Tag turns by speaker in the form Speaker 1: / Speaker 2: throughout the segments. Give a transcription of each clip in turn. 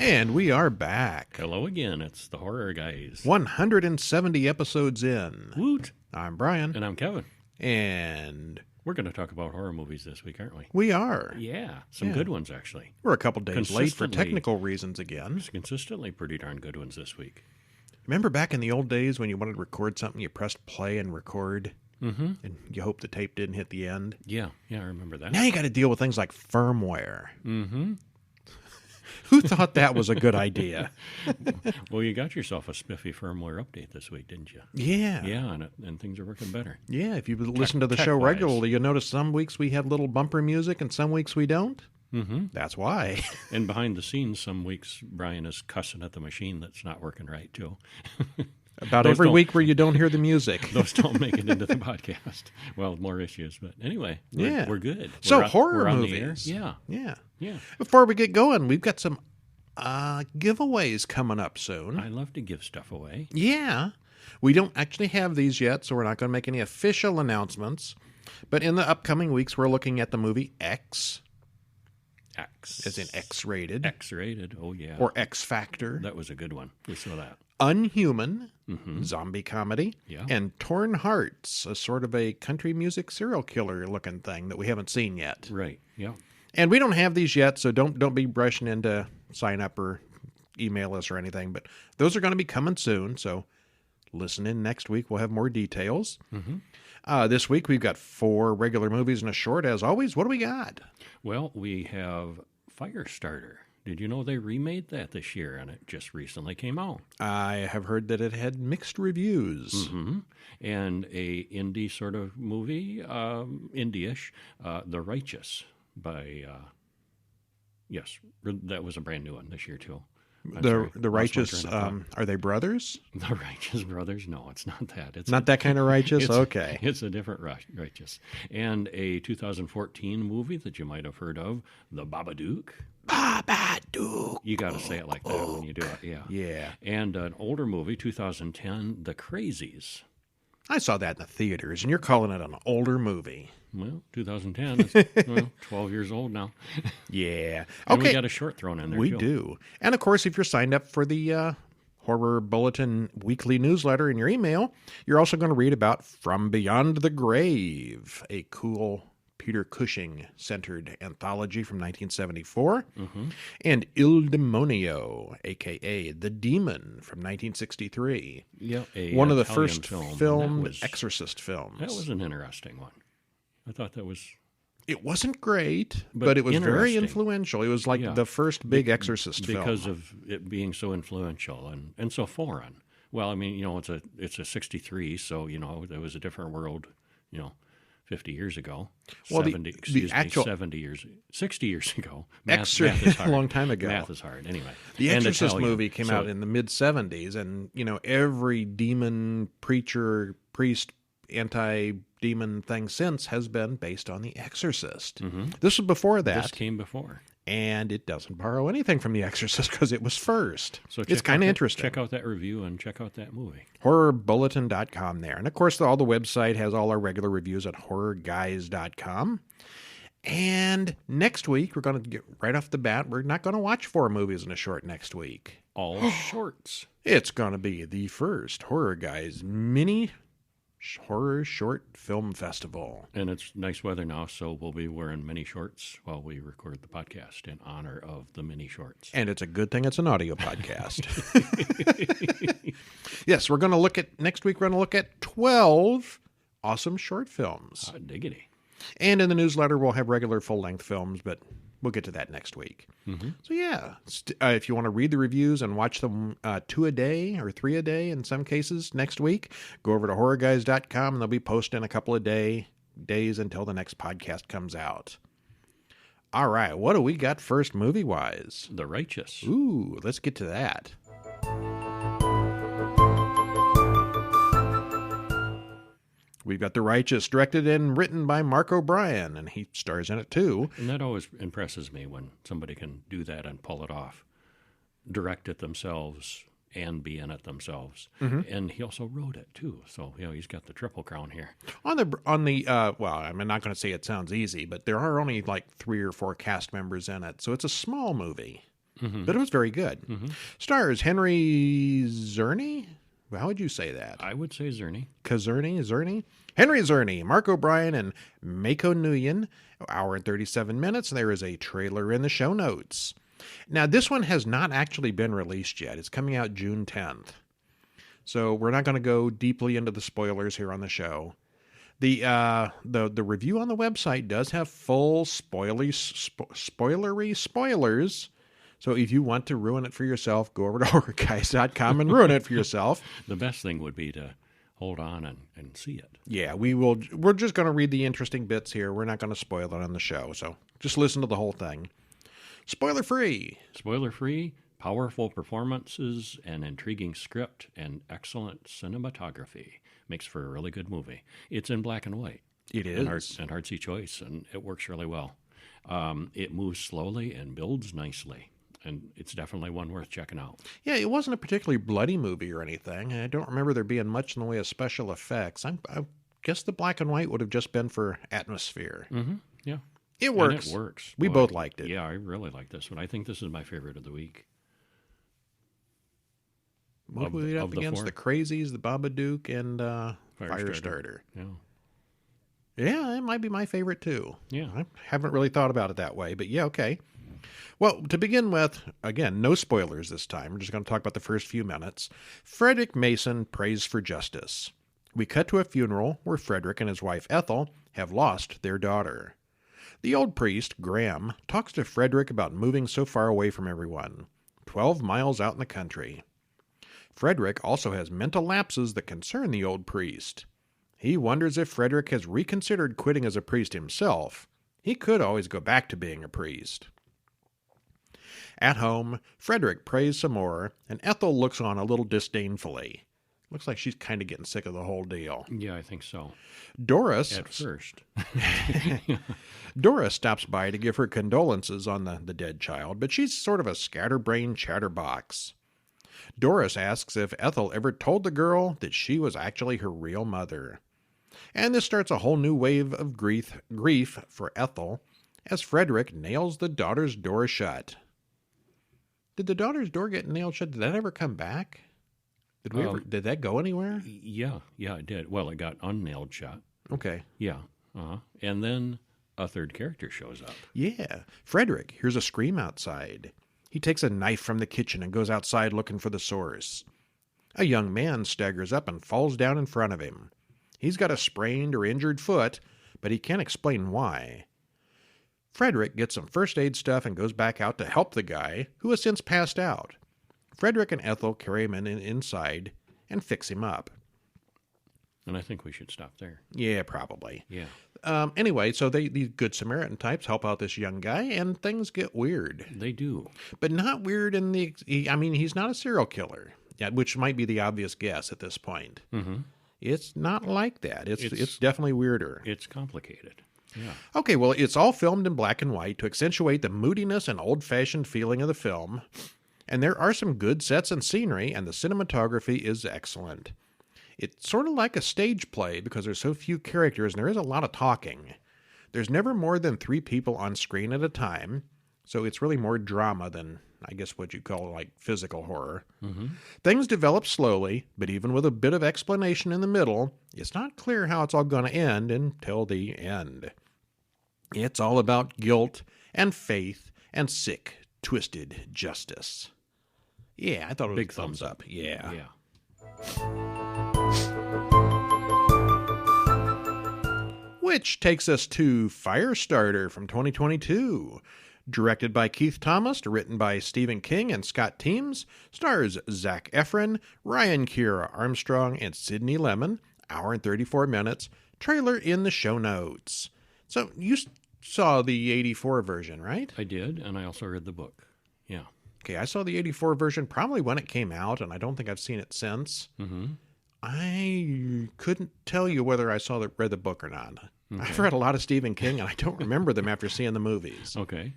Speaker 1: And we are back.
Speaker 2: Hello again. It's the Horror Guys.
Speaker 1: 170 episodes in.
Speaker 2: Woot.
Speaker 1: I'm Brian.
Speaker 2: And I'm Kevin.
Speaker 1: And
Speaker 2: we're going to talk about horror movies this week, aren't we?
Speaker 1: We are.
Speaker 2: Yeah. Some good ones, actually.
Speaker 1: We're a couple days late for technical reasons again.
Speaker 2: Consistently pretty darn good ones this week.
Speaker 1: Remember back in the old days when you wanted to record something, you pressed play and record?
Speaker 2: Mm-hmm.
Speaker 1: And you hope the tape didn't hit the end?
Speaker 2: Yeah, I remember that.
Speaker 1: Now you got to deal with things like firmware.
Speaker 2: Mm-hmm.
Speaker 1: Who thought that was a good idea?
Speaker 2: Well, you got yourself a spiffy firmware update this week, didn't you?
Speaker 1: Yeah.
Speaker 2: Yeah, and things are working better.
Speaker 1: Yeah, if you listen to the show regularly, you'll notice some weeks we have little bumper music and some weeks we don't.
Speaker 2: Mm-hmm.
Speaker 1: That's why.
Speaker 2: And behind the scenes, some weeks Brian is cussing at the machine that's not working right, too.
Speaker 1: About every week where you don't hear the music.
Speaker 2: Those don't make it into the podcast. Well, more issues, but anyway, we're good.
Speaker 1: So
Speaker 2: we're
Speaker 1: horror
Speaker 2: on
Speaker 1: movies.
Speaker 2: The air. Yeah.
Speaker 1: Before we get going, we've got some giveaways coming up soon.
Speaker 2: I love to give stuff away.
Speaker 1: Yeah. We don't actually have these yet, so we're not going to make any official announcements. But in the upcoming weeks, we're looking at the movie X. As in X-rated.
Speaker 2: X-rated, oh yeah.
Speaker 1: Or X Factor.
Speaker 2: That was a good one. We saw that.
Speaker 1: Unhuman, zombie comedy,
Speaker 2: yeah.
Speaker 1: And Torn Hearts, a sort of a country music serial killer looking thing that we haven't seen yet.
Speaker 2: Right, yeah.
Speaker 1: And we don't have these yet, so don't be rushing in to sign up or email us or anything. But those are going to be coming soon, so listen in next week. We'll have more details.
Speaker 2: Mm-hmm.
Speaker 1: This week we've got 4 regular movies and a short, as always. What do we got?
Speaker 2: Well, we have Firestarter. Did you know they remade that this year, and it just recently came out?
Speaker 1: I have heard that it had mixed reviews.
Speaker 2: Mm-hmm. And a indie sort of movie, indie-ish, The Righteous by, yes, that was a brand new one this year, too.
Speaker 1: The Righteous, are they brothers?
Speaker 2: The Righteous Brothers? No, it's not that. It's
Speaker 1: not that kind of righteous? Okay.
Speaker 2: It's a different Righteous. And a 2014 movie that you might have heard of, The Babadook.
Speaker 1: Babadook.
Speaker 2: You got to say it like that when you do it, yeah.
Speaker 1: Yeah.
Speaker 2: And an older movie, 2010, The Crazies.
Speaker 1: I saw that in the theaters, and you're calling it an older movie.
Speaker 2: Well, 2010. It's 12 years old now.
Speaker 1: Yeah.
Speaker 2: And we got a short thrown in there,
Speaker 1: We
Speaker 2: too.
Speaker 1: do. And, of course, if you're signed up for the Horror Bulletin weekly newsletter in your email, you're also going to read about From Beyond the Grave, a cool Peter Cushing-centered anthology from 1974, and Il Demonio, a.k.a. The Demon, from 1963.
Speaker 2: Yeah,
Speaker 1: one of the
Speaker 2: Italian
Speaker 1: first
Speaker 2: filmed
Speaker 1: Exorcist films.
Speaker 2: That was an interesting one. I thought that was...
Speaker 1: It wasn't great, but it was very influential. It was like the first big Exorcist film.
Speaker 2: Because of it being so influential and so foreign. Well, I mean, it's a 63, so, there was a different world, 50 years ago.
Speaker 1: Well,
Speaker 2: 60 years ago.
Speaker 1: Math
Speaker 2: is hard.
Speaker 1: A long time ago.
Speaker 2: Math is hard. Anyway.
Speaker 1: The Exorcist movie came out in the mid-70s, and, every demon, preacher, priest, anti-demon thing since has been based on The Exorcist. This was before that.
Speaker 2: This came before.
Speaker 1: And it doesn't borrow anything from The Exorcist because it was first.
Speaker 2: So
Speaker 1: it's kind of interesting.
Speaker 2: Check out that review and check out that movie.
Speaker 1: HorrorBulletin.com there. And, of course, all the website has all our regular reviews at HorrorGuys.com. And next week, we're going to get right off the bat, we're not going to watch 4 movies in a short next week.
Speaker 2: All shorts.
Speaker 1: It's going to be the first Horror Guys mini horror short film festival.
Speaker 2: And it's nice weather now, so we'll be wearing mini shorts while we record the podcast in honor of the mini shorts.
Speaker 1: And it's a good thing it's an audio podcast. Yes, next week we're going to look at 12 awesome short films.
Speaker 2: Diggity.
Speaker 1: And in the newsletter we'll have regular full-length films, but we'll get to that next week. So yeah, if you want to read the reviews and watch them 2 a day or 3 a day in some cases next week, go over to horrorguys.com and they'll be posting a couple of days until the next podcast comes out. All right, what do we got first movie-wise?
Speaker 2: The Righteous.
Speaker 1: Ooh, let's get to that. We've got The Righteous, directed and written by Mark O'Brien, and he stars in it too.
Speaker 2: And that always impresses me when somebody can do that and pull it off. Direct it themselves and be in it themselves. And he also wrote it too. So, he's got the triple crown here.
Speaker 1: Well, I'm not going to say it sounds easy, but there are only like 3 or 4 cast members in it. So it's a small movie. but it was very good. Stars Henry Czerny. How would you say that?
Speaker 2: I would say Czerny.
Speaker 1: Czerny? Henry Czerny, Mark O'Brien, and Mako Nguyen. Hour and 37 minutes. There is a trailer in the show notes. Now, this one has not actually been released yet. It's coming out June 10th. So we're not going to go deeply into the spoilers here on the show. The review on the website does have full spoilery spoilers. So if you want to ruin it for yourself, go over to horrorguys.com and ruin it for yourself.
Speaker 2: The best thing would be to hold on and see it.
Speaker 1: Yeah, we're just going to read the interesting bits here. We're not going to spoil it on the show. So just listen to the whole thing. Spoiler free.
Speaker 2: Spoiler free, powerful performances, an intriguing script, and excellent cinematography. Makes for a really good movie. It's in black and white.
Speaker 1: It is.
Speaker 2: And artsy choice, and it works really well. It moves slowly and builds nicely. And it's definitely one worth checking out.
Speaker 1: Yeah, it wasn't a particularly bloody movie or anything. I don't remember there being much in the way of special effects. I guess the black and white would have just been for atmosphere.
Speaker 2: Mm-hmm. Yeah.
Speaker 1: It works.
Speaker 2: And it works.
Speaker 1: We both liked it.
Speaker 2: Yeah, I really like this one. I think this is my favorite of the week.
Speaker 1: What were we up against? The Crazies, the Babadook, and Firestarter.
Speaker 2: Yeah.
Speaker 1: Yeah, it might be my favorite too.
Speaker 2: Yeah.
Speaker 1: I haven't really thought about it that way, but yeah, okay. Well, to begin with, again, no spoilers this time. We're just going to talk about the first few minutes. Frederick Mason prays for justice. We cut to a funeral where Frederick and his wife Ethel have lost their daughter. The old priest, Graham, talks to Frederick about moving so far away from everyone, 12 miles out in the country. Frederick also has mental lapses that concern the old priest. He wonders if Frederick has reconsidered quitting as a priest himself. He could always go back to being a priest. At home, Frederick prays some more, and Ethel looks on a little disdainfully. Looks like she's kind of getting sick of the whole deal.
Speaker 2: Yeah, I think so.
Speaker 1: Doris...
Speaker 2: At first.
Speaker 1: Doris stops by to give her condolences on the dead child, but she's sort of a scatterbrained chatterbox. Doris asks if Ethel ever told the girl that she was actually her real mother. And this starts a whole new wave of grief for Ethel as Frederick nails the daughter's door shut. Did the daughter's door get nailed shut? Did that ever come back? Did that go anywhere?
Speaker 2: Yeah, it did. Well, it got unnailed shut.
Speaker 1: Okay.
Speaker 2: Yeah. And then a third character shows up.
Speaker 1: Yeah. Frederick hears a scream outside. He takes a knife from the kitchen and goes outside looking for the source. A young man staggers up and falls down in front of him. He's got a sprained or injured foot, but he can't explain why. Frederick gets some first aid stuff and goes back out to help the guy, who has since passed out. Frederick and Ethel carry him inside and fix him up.
Speaker 2: And I think we should stop there.
Speaker 1: Yeah, probably.
Speaker 2: Yeah.
Speaker 1: Anyway, so these Good Samaritan types help out this young guy, and things get weird.
Speaker 2: They do.
Speaker 1: But not weird in he's not a serial killer, which might be the obvious guess at this point.
Speaker 2: Mm-hmm.
Speaker 1: It's not like that. It's definitely weirder.
Speaker 2: It's complicated. Yeah.
Speaker 1: Okay, well, it's all filmed in black and white to accentuate the moodiness and old-fashioned feeling of the film. And there are some good sets and scenery, and the cinematography is excellent. It's sort of like a stage play because there's so few characters and there is a lot of talking. There's never more than 3 people on screen at a time, so it's really more drama than, I guess, what you call like physical horror.
Speaker 2: Mm-hmm.
Speaker 1: Things develop slowly, but even with a bit of explanation in the middle, it's not clear how it's all going to end until the end. It's all about guilt and faith and sick, twisted justice. Yeah, I thought it was
Speaker 2: big
Speaker 1: a thumbs up. Yeah. Which takes us to Firestarter from 2022. Directed by Keith Thomas, written by Stephen King and Scott Teems, stars Zac Efron, Ryan Kiera Armstrong, and Sidney Lemon. Hour and 34 minutes. Trailer in the show notes. So you saw the 84 version, right?
Speaker 2: I did, and I also read the book. Yeah.
Speaker 1: Okay, I saw the 84 version probably when it came out, and I don't think I've seen it since.
Speaker 2: Mm-hmm.
Speaker 1: I couldn't tell you whether I read the book or not. Okay. I've read a lot of Stephen King, and I don't remember them after seeing the movies.
Speaker 2: Okay.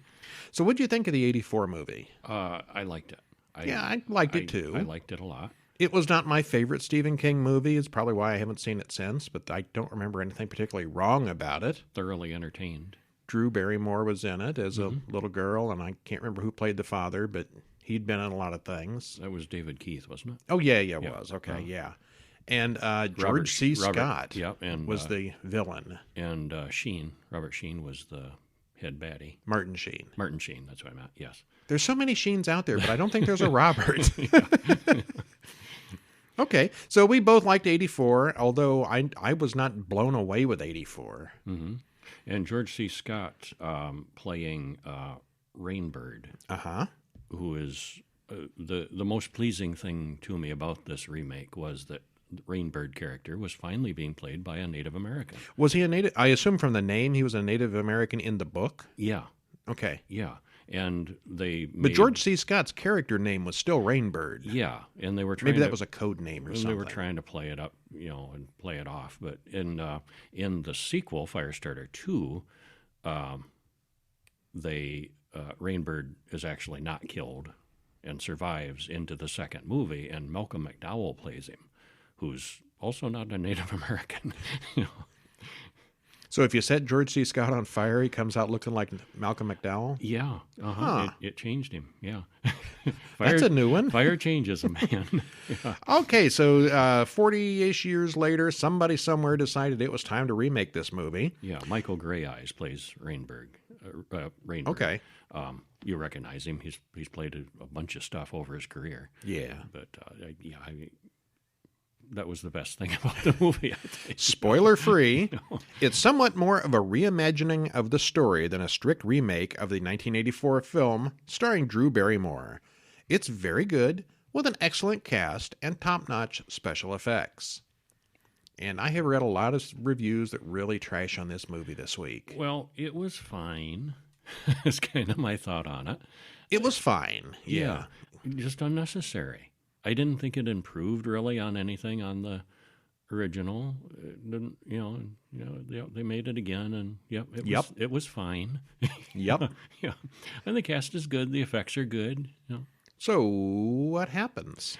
Speaker 1: So what did you think of the 84 movie?
Speaker 2: I liked it.
Speaker 1: I liked it too.
Speaker 2: I liked it a lot.
Speaker 1: It was not my favorite Stephen King movie. It's probably why I haven't seen it since, but I don't remember anything particularly wrong about it.
Speaker 2: Thoroughly entertained.
Speaker 1: Drew Barrymore was in it as a
Speaker 2: Mm-hmm.
Speaker 1: little girl, and I can't remember who played the father, but he'd been in a lot of things.
Speaker 2: That was David Keith, wasn't it?
Speaker 1: Oh, yeah, it
Speaker 2: Yeah.
Speaker 1: was. Okay, yeah. And
Speaker 2: Robert
Speaker 1: George C.
Speaker 2: Sh- Robert-
Speaker 1: Scott
Speaker 2: yeah, and,
Speaker 1: was the villain.
Speaker 2: And Robert Sheen was the head baddie.
Speaker 1: Martin Sheen.
Speaker 2: Martin Sheen, that's what I meant, yes.
Speaker 1: There's so many Sheens out there, but I don't think there's a Robert. Okay, so we both liked 84, although I was not blown away with 84.
Speaker 2: Mm-hmm. And George C. Scott playing Rainbird, who is the most pleasing thing to me about this remake was that the Rainbird character was finally being played by a Native American.
Speaker 1: Was he a Native? I assume from the name he was a Native American in the book?
Speaker 2: Yeah.
Speaker 1: Okay.
Speaker 2: Yeah. And
Speaker 1: But George C. Scott's character name was still Rainbird.
Speaker 2: Yeah, and they were trying
Speaker 1: Maybe that was a code name or something.
Speaker 2: They were trying to play it up, and play it off. But in the sequel, Firestarter 2, Rainbird is actually not killed and survives into the second movie, and Malcolm McDowell plays him, who's also not a Native American.
Speaker 1: So if you set George C. Scott on fire, he comes out looking like Malcolm McDowell?
Speaker 2: Yeah.
Speaker 1: Huh.
Speaker 2: It changed him. Yeah.
Speaker 1: That's a new one.
Speaker 2: Fire changes a man. Yeah.
Speaker 1: Okay, so 40-ish years later, somebody somewhere decided it was time to remake this movie.
Speaker 2: Yeah. Michael Greyeyes plays Rainbird.
Speaker 1: Okay.
Speaker 2: You recognize him. He's played a bunch of stuff over his career.
Speaker 1: Yeah.
Speaker 2: But that was the best thing about the movie, I think.
Speaker 1: Spoiler free, it's somewhat more of a reimagining of the story than a strict remake of the 1984 film starring Drew Barrymore. It's very good, with an excellent cast and top-notch special effects. And I have read a lot of reviews that really trash on this movie this week.
Speaker 2: Well, it was fine. That's kind of my thought on it.
Speaker 1: It was fine. Yeah.
Speaker 2: Just unnecessary. I didn't think it improved really on anything on the original. It didn't, they made it again, and it was fine.
Speaker 1: Yep.
Speaker 2: Yeah, and the cast is good. The effects are good.
Speaker 1: So what happens?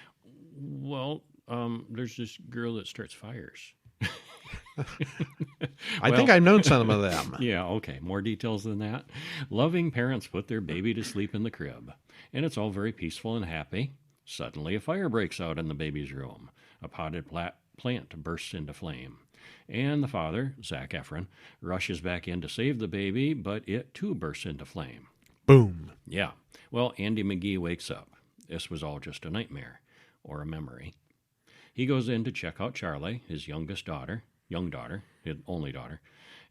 Speaker 2: Well, there's this girl that starts fires.
Speaker 1: I think I've known some of them.
Speaker 2: Yeah, okay. More details than that. Loving parents put their baby to sleep in the crib, and it's all very peaceful and happy. Suddenly, a fire breaks out in the baby's room. A potted plant bursts into flame. And the father, Zac Efron, rushes back in to save the baby, but it too bursts into flame.
Speaker 1: Boom.
Speaker 2: Yeah. Well, Andy McGee wakes up. This was all just a nightmare, or a memory. He goes in to check out Charlie, his young daughter, his only daughter,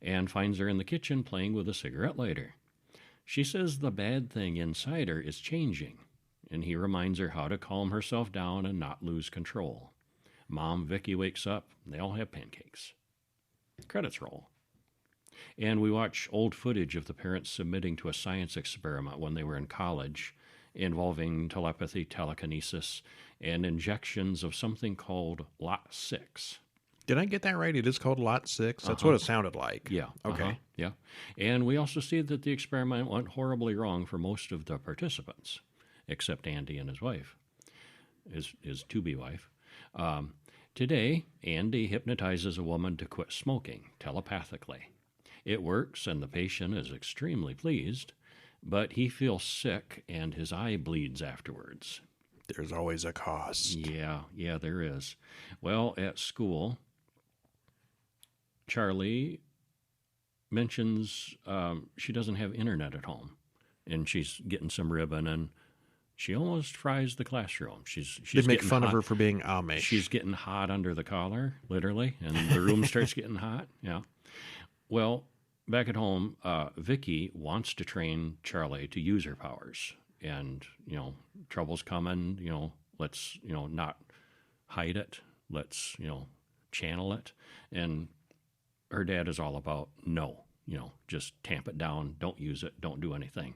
Speaker 2: and finds her in the kitchen playing with a cigarette lighter. She says the bad thing inside her is changing, and he reminds her how to calm herself down and not lose control. Mom, Vicky, wakes up, and they all have pancakes. Credits roll. And we watch old footage of the parents submitting to a science experiment when they were in college, involving telepathy, telekinesis, and injections of something called Lot 6.
Speaker 1: Did I get that right? It is called Lot 6? That's what it sounded like.
Speaker 2: Yeah.
Speaker 1: Okay.
Speaker 2: Yeah. And we also see that the experiment went horribly wrong for most of the participants, except Andy and his wife, his to-be wife. Today, Andy hypnotizes a woman to quit smoking telepathically. It works, and the patient is extremely pleased, but he feels sick, and his eye bleeds afterwards.
Speaker 1: There's always a cost.
Speaker 2: Yeah, there is. Well, at school, Charlie mentions she doesn't have internet at home, and she's getting some ribbon, and she almost fries the classroom. She's
Speaker 1: They make
Speaker 2: getting
Speaker 1: fun
Speaker 2: hot.
Speaker 1: of her for being Amish.
Speaker 2: She's getting hot under the collar, literally, and the room starts getting hot. Yeah. Well, back at home, Vicky wants to train Charlie to use her powers, and trouble's coming. Let's not hide it. Let's channel it. And her dad is all about no. Just tamp it down. Don't use it. Don't do anything.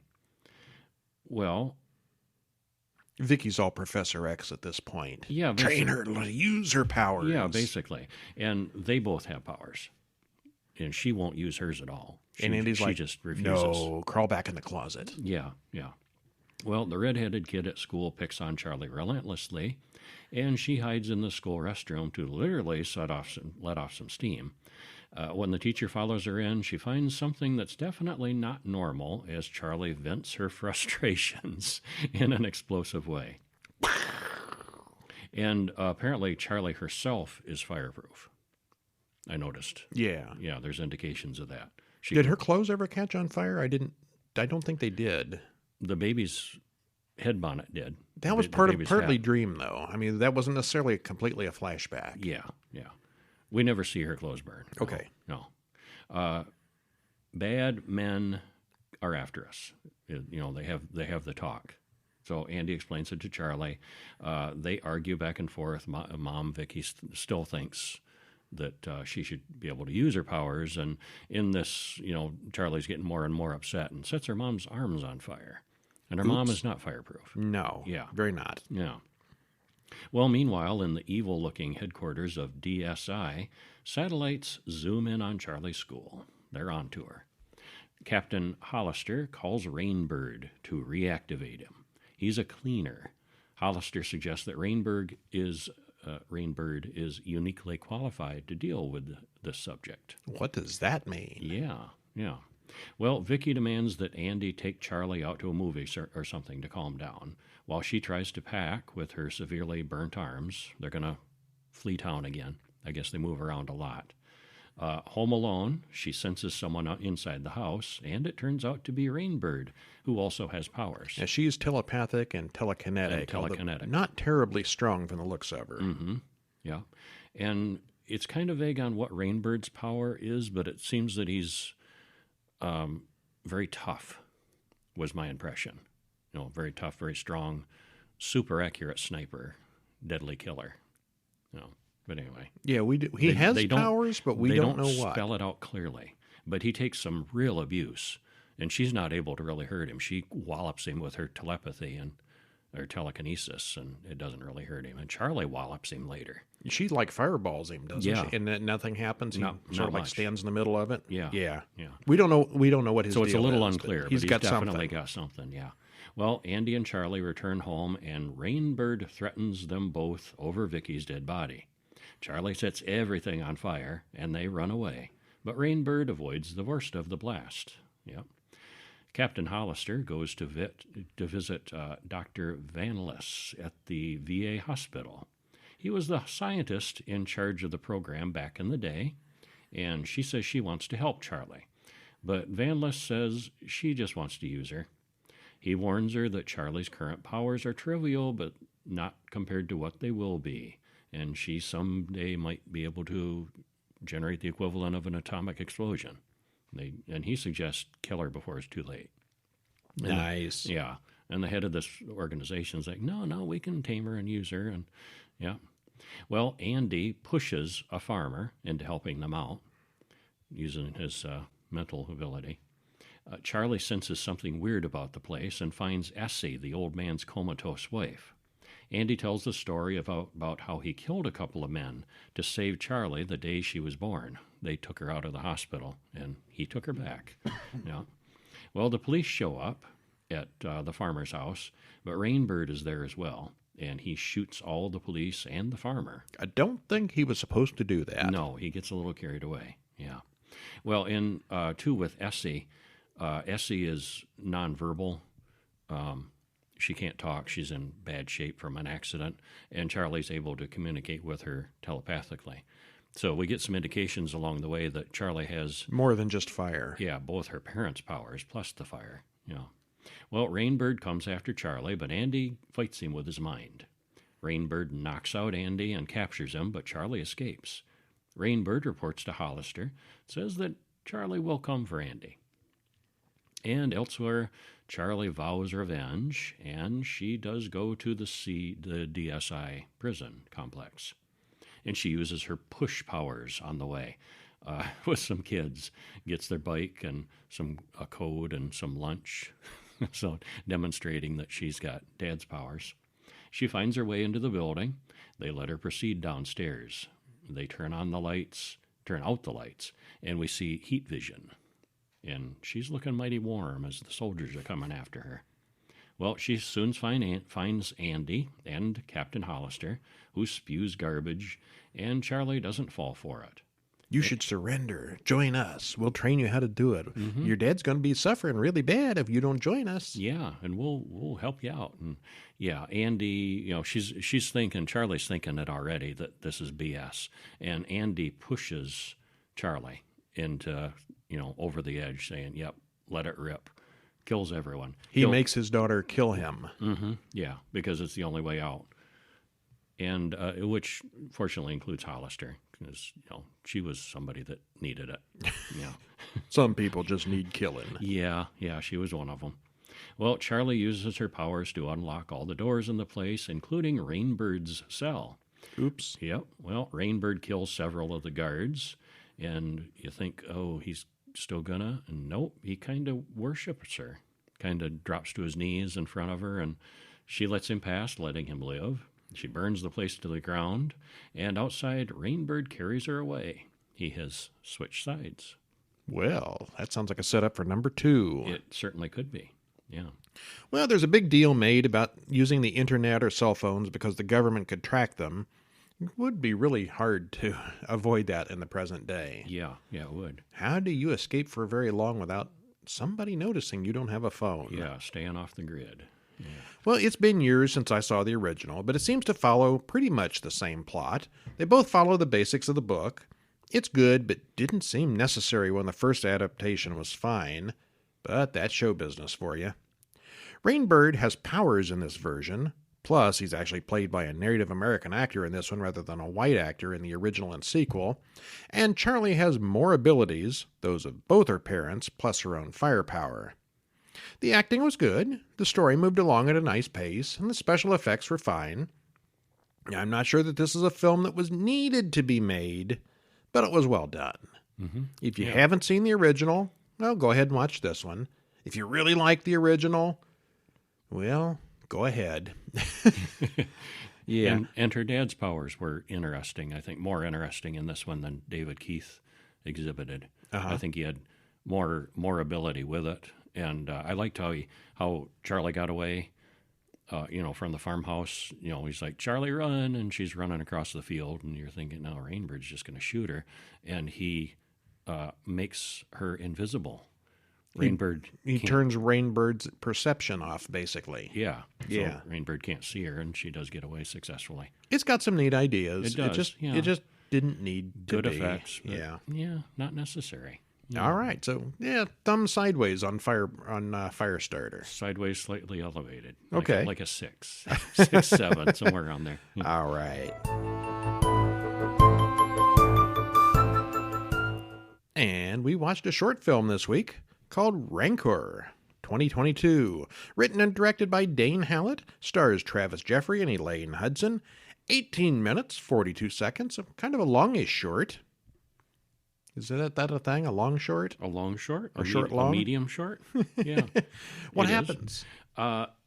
Speaker 2: Well,
Speaker 1: Vicky's all Professor X at this point.
Speaker 2: Yeah,
Speaker 1: train her to use her powers.
Speaker 2: Yeah, basically. And they both have powers. And she won't use hers at all.
Speaker 1: And Andy's
Speaker 2: she
Speaker 1: like,
Speaker 2: just refuses.
Speaker 1: No, crawl back in the closet.
Speaker 2: Yeah. Well, the redheaded kid at school picks on Charlie relentlessly, and she hides in the school restroom to literally let off some steam. When the teacher follows her in, she finds something that's definitely not normal as Charlie vents her frustrations in an explosive way. And apparently Charlie herself is fireproof. I noticed.
Speaker 1: Yeah.
Speaker 2: Yeah, there's indications of that.
Speaker 1: Did her clothes ever catch on fire? I don't think they did.
Speaker 2: The baby's head bonnet did.
Speaker 1: That was partly dream, though. I mean, that wasn't necessarily completely a flashback.
Speaker 2: Yeah. We never see her clothes burn.
Speaker 1: Okay.
Speaker 2: No. Bad men are after us. They have the talk. So Andy explains it to Charlie. They argue back and forth. Mom, Vicky, still thinks that she should be able to use her powers. And in this, Charlie's getting more and more upset and sets her mom's arms on fire. And her mom is not fireproof.
Speaker 1: No.
Speaker 2: Yeah.
Speaker 1: Very not.
Speaker 2: Yeah. Well, meanwhile, in the evil-looking headquarters of DSI, satellites zoom in on Charlie's school. They're on tour. Captain Hollister calls Rainbird to reactivate him. He's a cleaner. Hollister suggests that Rainbird is uniquely qualified to deal with this subject.
Speaker 1: What does that mean?
Speaker 2: Yeah. Well, Vicky demands that Andy take Charlie out to a movie or something to calm down, while she tries to pack with her severely burnt arms. They're going to flee town again. I guess they move around a lot. Home alone, she senses someone inside the house, and it turns out to be Rainbird, who also has powers.
Speaker 1: Yeah, she's telepathic and telekinetic. Not terribly strong from the looks of her.
Speaker 2: Mm-hmm. Yeah. And it's kind of vague on what Rainbird's power is, but it seems that he's very tough, was my impression. Very tough, very strong, super accurate sniper, deadly killer. But anyway.
Speaker 1: Yeah, he has powers, but we don't know what.
Speaker 2: They don't spell it out clearly. But he takes some real abuse, and she's not able to really hurt him. She wallops him with her telepathy or telekinesis, and it doesn't really hurt him. And Charlie wallops him later.
Speaker 1: She fireballs him, doesn't she? And then nothing happens. He sort of stands in the middle of it.
Speaker 2: Yeah.
Speaker 1: We don't know what his.
Speaker 2: So it's a little
Speaker 1: is,
Speaker 2: unclear.
Speaker 1: He's
Speaker 2: definitely got something. Yeah. Well, Andy and Charlie return home, and Rainbird threatens them both over Vicky's dead body. Charlie sets everything on fire, and they run away. But Rainbird avoids the worst of the blast. Yep. Captain Hollister goes to visit Dr. Vanless at the VA hospital. He was the scientist in charge of the program back in the day, and she says she wants to help Charlie. But Vanless says she just wants to use her. He warns her that Charlie's current powers are trivial, but not compared to what they will be, and she someday might be able to generate the equivalent of an atomic explosion. And he suggests kill her before it's too late.
Speaker 1: Nice.
Speaker 2: Yeah. And the head of this organization is like, no, we can tame her and use her. And yeah. Well, Andy pushes a farmer into helping them out using his mental ability. Charlie senses something weird about the place and finds Essie, the old man's comatose wife. Andy tells the story about how he killed a couple of men to save Charlie the day she was born. They took her out of the hospital, and he took her back. Yeah. Well, the police show up at the farmer's house, but Rainbird is there as well, and he shoots all the police and the farmer.
Speaker 1: I don't think he was supposed to do that.
Speaker 2: No, he gets a little carried away. Yeah. Well, in with Essie, Essie is nonverbal. She can't talk. She's in bad shape from an accident, and Charlie's able to communicate with her telepathically. So we get some indications along the way that Charlie has
Speaker 1: more than just fire.
Speaker 2: Yeah, both her parents' powers plus the fire. Yeah. Well, Rainbird comes after Charlie, but Andy fights him with his mind. Rainbird knocks out Andy and captures him, but Charlie escapes. Rainbird reports to Hollister, says that Charlie will come for Andy. And elsewhere, Charlie vows revenge, and she does go to the DSI prison complex. And she uses her push powers on the way with some kids. Gets their bike and a code and some lunch, so demonstrating that she's got Dad's powers. She finds her way into the building. They let her proceed downstairs. They turn out the lights, and we see heat vision. And she's looking mighty warm as the soldiers are coming after her. Well, she soon finds Andy and Captain Hollister, who spews garbage, and Charlie doesn't fall for it.
Speaker 1: You should surrender. Join us. We'll train you how to do it. Your dad's going to be suffering really bad if you don't join us.
Speaker 2: Yeah, and we'll help you out. And yeah, Andy, she's thinking, Charlie's thinking it already that this is BS, and Andy pushes Charlie into over the edge, saying, "Yep, let it rip." Kills everyone.
Speaker 1: He makes his daughter kill him.
Speaker 2: Yeah, because it's the only way out. And which fortunately includes Hollister, because she was somebody that needed it. Yeah,
Speaker 1: Some people just need killing.
Speaker 2: yeah, she was one of them. Well, Charlie uses her powers to unlock all the doors in the place, including Rainbird's cell.
Speaker 1: Oops.
Speaker 2: Yep. Well, Rainbird kills several of the guards, and you think, oh, he's still gonna? And nope, he kind of worships her. Kind of drops to his knees in front of her, and she lets him pass, letting him live. She burns the place to the ground, and outside, Rainbird carries her away. He has switched sides.
Speaker 1: Well, that sounds like a setup for number 2.
Speaker 2: It certainly could be. Yeah.
Speaker 1: Well, there's a big deal made about using the internet or cell phones because the government could track them. It would be really hard to avoid that in the present day.
Speaker 2: Yeah, it would.
Speaker 1: How do you escape for very long without somebody noticing you don't have a phone?
Speaker 2: Yeah, staying off the grid. Yeah.
Speaker 1: Well, it's been years since I saw the original, but it seems to follow pretty much the same plot. They both follow the basics of the book. It's good, but didn't seem necessary when the first adaptation was fine. But that's show business for you. Rainbird has powers in this version. Plus, he's actually played by a Native American actor in this one rather than a white actor in the original and sequel. And Charlie has more abilities, those of both her parents, plus her own firepower. The acting was good, the story moved along at a nice pace, and the special effects were fine. I'm not sure that this is a film that was needed to be made, but it was well done. If you haven't seen the original, well, go ahead and watch this one. If you really like the original, well, go ahead. Yeah.
Speaker 2: And her dad's powers were interesting. I think more interesting in this one than David Keith exhibited. I think he had more ability with it. And I liked how Charlie got away, from the farmhouse. He's like, "Charlie, run!" And she's running across the field, and you're thinking, "Now Rainbird's just going to shoot her," and he makes her invisible. Rainbird.
Speaker 1: He turns Rainbird's perception off, basically.
Speaker 2: Yeah. So Rainbird can't see her, and she does get away successfully.
Speaker 1: It's got some neat ideas.
Speaker 2: It does.
Speaker 1: It just didn't need to
Speaker 2: Good
Speaker 1: be.
Speaker 2: effects. But
Speaker 1: Yeah.
Speaker 2: Not necessary.
Speaker 1: All right. So, thumb sideways on Firestarter.
Speaker 2: Sideways, slightly elevated.
Speaker 1: Okay.
Speaker 2: Like a 6, 6, 7, somewhere around there.
Speaker 1: All right. And we watched a short film this week called Rancour, 2022. Written and directed by Dane Hallett, stars Travis Jeffrey and Elaine Hudson. 18 minutes, 42 seconds, kind of a longish short. Is that a thing? A long short?
Speaker 2: A long short?
Speaker 1: Or short long?
Speaker 2: A medium short? Yeah.
Speaker 1: What happens?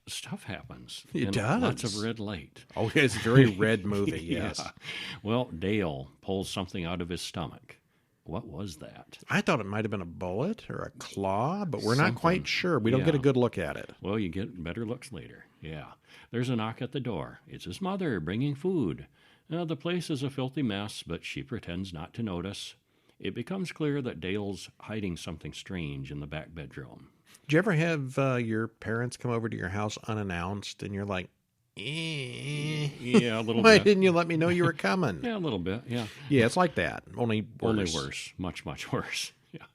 Speaker 2: Stuff happens.
Speaker 1: It does.
Speaker 2: Lots of red light.
Speaker 1: Oh, it's a very red movie, yes.
Speaker 2: Yeah. Well, Dale pulls something out of his stomach. What was that?
Speaker 1: I thought it might have been a bullet or a claw, but we're not quite sure. We don't get a good look at it.
Speaker 2: Well, you get better looks later. Yeah. There's a knock at the door. It's his mother bringing food. The place is a filthy mess, but she pretends not to notice. It becomes clear that Dale's hiding something strange in the back bedroom.
Speaker 1: Did you ever have your parents come over to your house unannounced and you're like,
Speaker 2: Yeah, a little
Speaker 1: why
Speaker 2: bit.
Speaker 1: didn't you let me know you were coming?
Speaker 2: Yeah, a little bit, yeah.
Speaker 1: Yeah, it's like that, only worse.
Speaker 2: Only worse. Much, much worse. Yeah.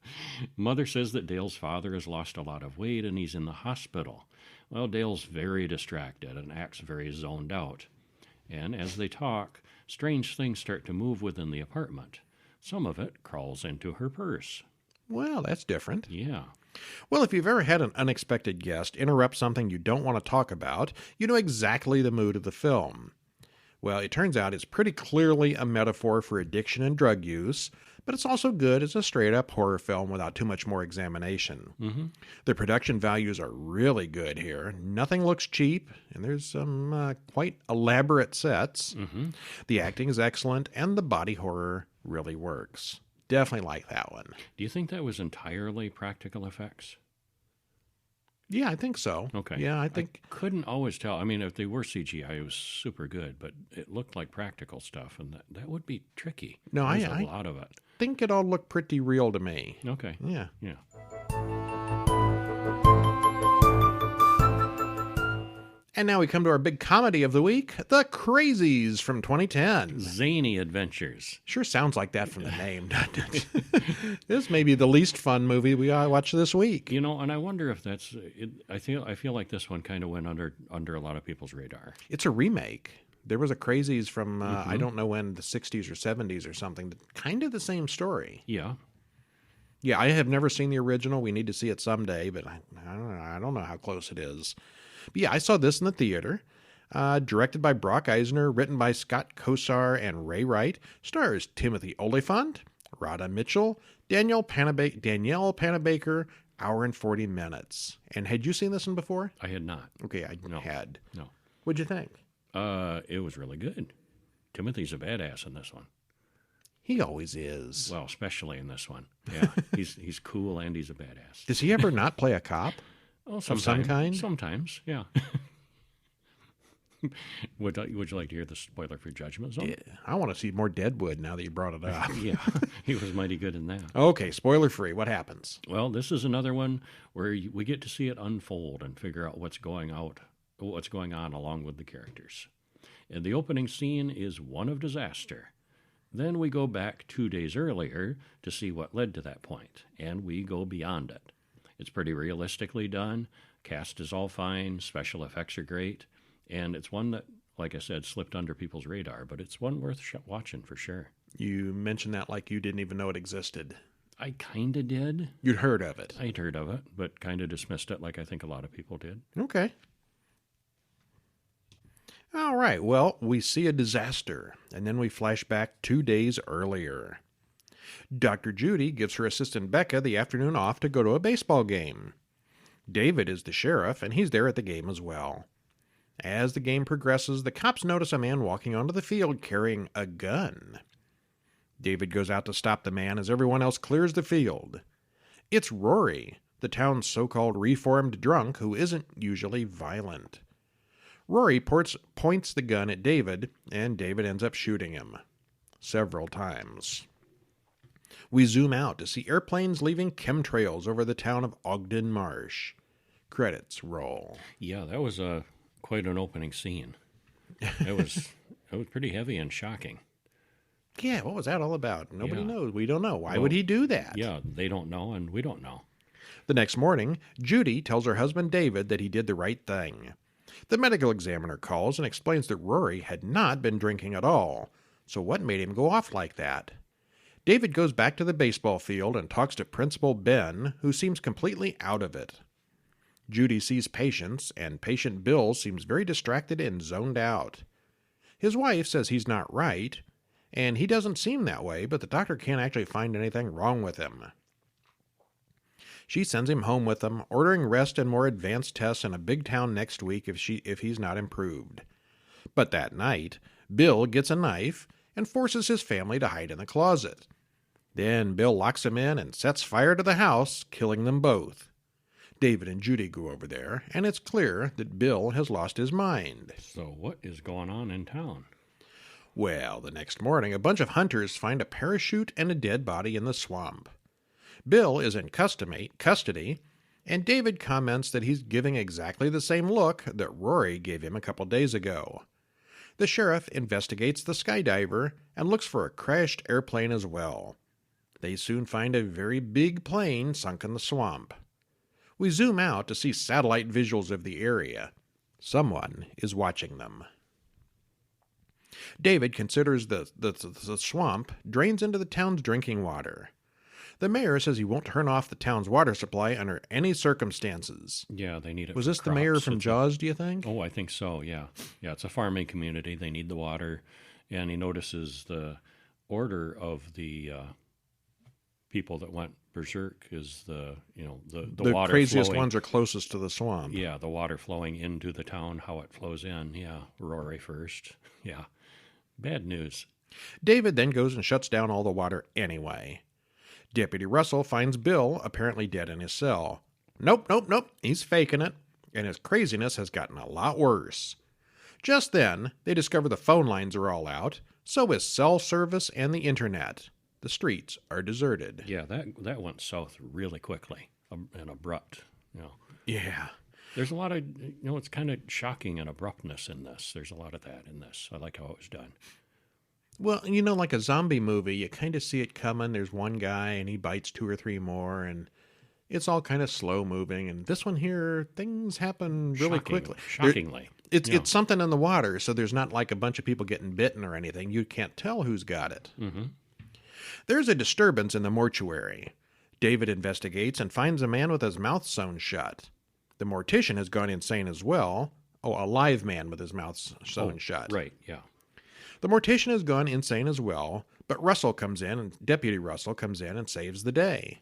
Speaker 2: Mother says that Dale's father has lost a lot of weight and he's in the hospital. Well, Dale's very distracted and acts very zoned out. And as they talk, strange things start to move within the apartment. Some of it crawls into her purse.
Speaker 1: Well, that's different.
Speaker 2: Yeah.
Speaker 1: Well, if you've ever had an unexpected guest interrupt something you don't want to talk about, you know exactly the mood of the film. Well, it turns out it's pretty clearly a metaphor for addiction and drug use, but it's also good as a straight-up horror film without too much more examination.
Speaker 2: Mm-hmm.
Speaker 1: The production values are really good here. Nothing looks cheap, and there's some quite elaborate sets.
Speaker 2: Mm-hmm.
Speaker 1: The acting is excellent, and the body horror really works. Definitely like that one.
Speaker 2: Do you think that was entirely practical effects?
Speaker 1: Yeah, I think so.
Speaker 2: Okay.
Speaker 1: Yeah, I think...
Speaker 2: I couldn't always tell. I mean, if they were CGI, it was super good, but it looked like practical stuff, and that would be tricky.
Speaker 1: No,
Speaker 2: There's a lot of it.
Speaker 1: think it all looked pretty real to me.
Speaker 2: Okay.
Speaker 1: Yeah.
Speaker 2: Yeah.
Speaker 1: And now we come to our big comedy of the week, The Crazies from 2010.
Speaker 2: Zany adventures.
Speaker 1: Sure sounds like that from the name, doesn't it? This may be the least fun movie we watched this week.
Speaker 2: You know, and I wonder if that's it. I feel like this one kind of went under a lot of people's radar.
Speaker 1: It's a remake. There was a Crazies from, I don't know when, the 60s or 70s or something. Kind of the same story.
Speaker 2: Yeah.
Speaker 1: Yeah, I have never seen the original. We need to see it someday, but I don't know how close it is. But yeah, I saw this in the theater. Directed by Brock Eisner, written by Scott Kosar and Ray Wright. Stars Timothy Olyphant, Radha Mitchell, Danielle Panabaker, hour and 40 minutes. And had you seen this one before?
Speaker 2: I had not.
Speaker 1: Okay, I had.
Speaker 2: No.
Speaker 1: What'd you think?
Speaker 2: It was really good. Timothy's a badass in this one.
Speaker 1: He always is.
Speaker 2: Well, especially in this one. Yeah, he's cool and he's a badass.
Speaker 1: Does he ever not play a cop?
Speaker 2: Oh,
Speaker 1: of some kind?
Speaker 2: Sometimes, yeah. Would you like to hear the spoiler for Judgment Zone?
Speaker 1: Yeah, I want to see more Deadwood now that you brought it up.
Speaker 2: Yeah, he was mighty good in that.
Speaker 1: Okay, spoiler free. What happens?
Speaker 2: Well, this is another one where we get to see it unfold and figure out what's going on along with the characters. And the opening scene is one of disaster. Then we go back 2 days earlier to see what led to that point, and we go beyond it. It's pretty realistically done. Cast is all fine. Special effects are great. And it's one that, like I said, slipped under people's radar, but it's one worth watching for sure.
Speaker 1: You mentioned that like you didn't even know it existed.
Speaker 2: I kind of did.
Speaker 1: You'd heard of it.
Speaker 2: I'd heard of it, but kind of dismissed it like I think a lot of people did.
Speaker 1: Okay. All right. Well, we see a disaster, and then we flash back 2 days earlier. Dr. Judy gives her assistant Becca the afternoon off to go to a baseball game. David is the sheriff, and he's there at the game as well. As the game progresses, the cops notice a man walking onto the field carrying a gun. David goes out to stop the man as everyone else clears the field. It's Rory, the town's so-called reformed drunk who isn't usually violent. Rory points the gun at David, and David ends up shooting him. Several times. We zoom out to see airplanes leaving chemtrails over the town of Ogden Marsh. Credits roll.
Speaker 2: Yeah, that was quite an opening scene. It was pretty heavy and shocking.
Speaker 1: Yeah, what was that all about? Nobody
Speaker 2: Yeah.
Speaker 1: knows. We don't know. Why would he do that?
Speaker 2: Yeah, they don't know, and we don't know.
Speaker 1: The next morning, Judy tells her husband David that he did the right thing. The medical examiner calls and explains that Rory had not been drinking at all. So what made him go off like that? David goes back to the baseball field and talks to Principal Ben, who seems completely out of it. Judy sees patients, and patient Bill seems very distracted and zoned out. His wife says he's not right, and he doesn't seem that way, but the doctor can't actually find anything wrong with him. She sends him home with them, ordering rest and more advanced tests in a big town next week if he's not improved. But that night, Bill gets a knife and forces his family to hide in the closet. Then Bill locks him in and sets fire to the house, killing them both. David and Judy go over there, and it's clear that Bill has lost his mind.
Speaker 2: So what is going on in town?
Speaker 1: Well, the next morning, a bunch of hunters find a parachute and a dead body in the swamp. Bill is in custody, and David comments that he's giving exactly the same look that Rory gave him a couple days ago. The sheriff investigates the skydiver and looks for a crashed airplane as well. They soon find a very big plane sunk in the swamp. We zoom out to see satellite visuals of the area. Someone is watching them. David considers the swamp drains into the town's drinking water. The mayor says he won't turn off the town's water supply under any circumstances.
Speaker 2: Yeah, they need it.
Speaker 1: Was this the mayor from Jaws, do you think?
Speaker 2: Oh, I think so, yeah. Yeah, it's a farming community. They need the water. And he notices the order of the people that went berserk is the water
Speaker 1: craziest
Speaker 2: flowing.
Speaker 1: ones are closest to the swamp.
Speaker 2: Yeah, the water flowing into the town, how it flows in. Yeah, Rory first. Yeah, bad news.
Speaker 1: David then goes and shuts down all the water anyway. Deputy Russell finds Bill apparently dead in his cell. Nope. He's faking it, and his craziness has gotten a lot worse. Just then, they discover the phone lines are all out, so is cell service and the internet. The streets are deserted.
Speaker 2: Yeah, that went south really quickly and abrupt.
Speaker 1: Yeah.
Speaker 2: There's a lot of, it's kind of shocking and abruptness in this. There's a lot of that in this. I like how it was done.
Speaker 1: Well, like a zombie movie, you kind of see it coming. There's one guy and he bites 2 or 3 more, and it's all kind of slow moving. And this one here, things happen really quickly.
Speaker 2: Shockingly.
Speaker 1: It's something in the water, so there's not like a bunch of people getting bitten or anything. You can't tell who's got it.
Speaker 2: Mm-hmm.
Speaker 1: There's a disturbance in the mortuary. David investigates and finds a man with his mouth sewn shut. The mortician has gone insane as well. Oh, a live man with his mouth sewn shut.
Speaker 2: Right, yeah.
Speaker 1: The mortician has gone insane as well, but Russell comes in, and Deputy Russell comes in and saves the day.